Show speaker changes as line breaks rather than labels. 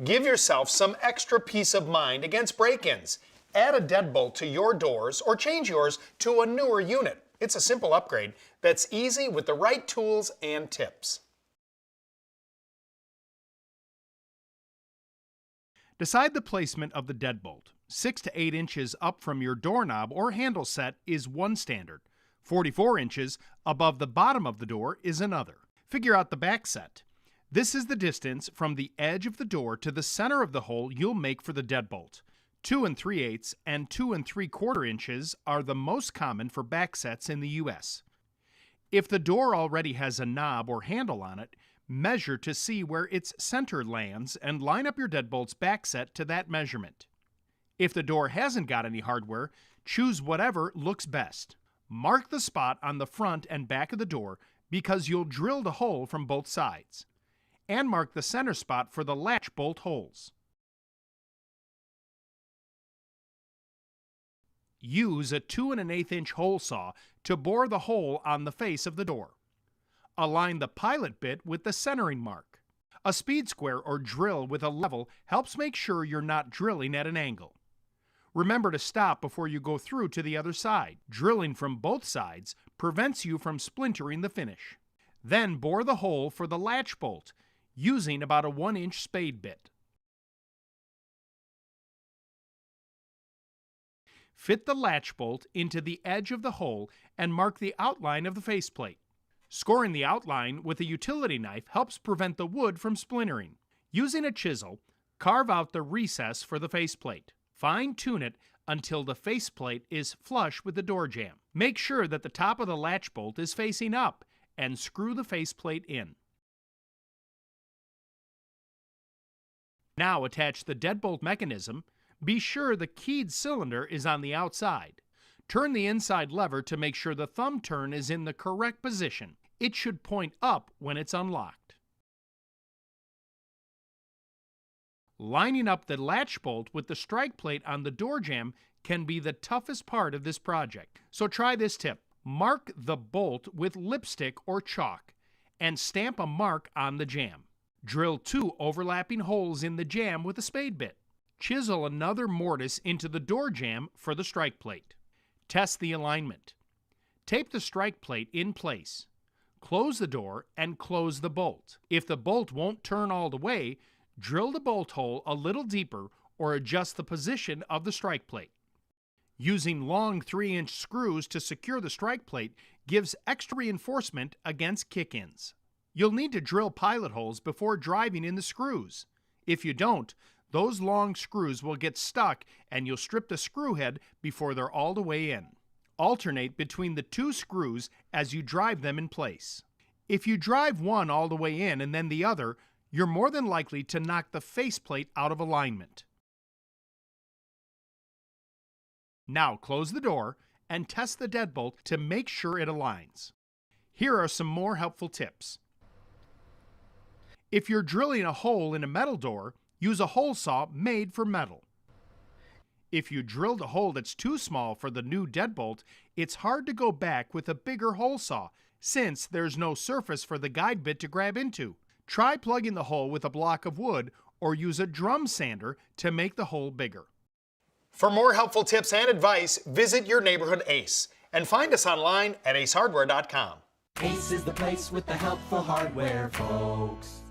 Give yourself some extra peace of mind against break-ins. Add a deadbolt to your doors or change yours to a newer unit. It's a simple upgrade that's easy with the right tools and tips.
Decide the placement of the deadbolt. 6 to 8 inches up from your doorknob or handle set is one standard. 44 inches above the bottom of the door is another. Figure out the back set. This is the distance from the edge of the door to the center of the hole you'll make for the deadbolt. 2 3/8 and 2 3/4 inches are the most common for back sets in the U.S. If the door already has a knob or handle on it, measure to see where its center lands and line up your deadbolt's back set to that measurement. If the door hasn't got any hardware, choose whatever looks best. Mark the spot on the front and back of the door because you'll drill the hole from both sides. And mark the center spot for the latch bolt holes. Use a 2 1/8 inch hole saw to bore the hole on the face of the door. Align the pilot bit with the centering mark. A speed square or drill with a level helps make sure you're not drilling at an angle. Remember to stop before you go through to the other side. Drilling from both sides prevents you from splintering the finish. Then bore the hole for the latch bolt using about a 1-inch spade bit. Fit the latch bolt into the edge of the hole and mark the outline of the faceplate. Scoring the outline with a utility knife helps prevent the wood from splintering. Using a chisel, carve out the recess for the faceplate. Fine-tune it until the faceplate is flush with the door jamb. Make sure that the top of the latch bolt is facing up and screw the faceplate in. Now attach the deadbolt mechanism. Be sure the keyed cylinder is on the outside. Turn the inside lever to make sure the thumb turn is in the correct position. It should point up when it's unlocked. Lining up the latch bolt with the strike plate on the door jamb can be the toughest part of this project. So try this tip. Mark the bolt with lipstick or chalk and stamp a mark on the jamb. Drill 2 overlapping holes in the jamb with a spade bit. Chisel another mortise into the door jamb for the strike plate. Test the alignment. Tape the strike plate in place. Close the door and close the bolt. If the bolt won't turn all the way, drill the bolt hole a little deeper or adjust the position of the strike plate. Using long 3-inch screws to secure the strike plate gives extra reinforcement against kick-ins. You'll need to drill pilot holes before driving in the screws. If you don't, those long screws will get stuck and you'll strip the screw head before they're all the way in. Alternate between the 2 screws as you drive them in place. If you drive one all the way in and then the other, you're more than likely to knock the faceplate out of alignment. Now close the door and test the deadbolt to make sure it aligns. Here are some more helpful tips. If you're drilling a hole in a metal door, use a hole saw made for metal. If you drilled a hole that's too small for the new deadbolt, it's hard to go back with a bigger hole saw since there's no surface for the guide bit to grab into. Try plugging the hole with a block of wood or use a drum sander to make the hole bigger.
For more helpful tips and advice, visit your neighborhood Ace and find us online at acehardware.com.
Ace is the place with the helpful hardware, folks.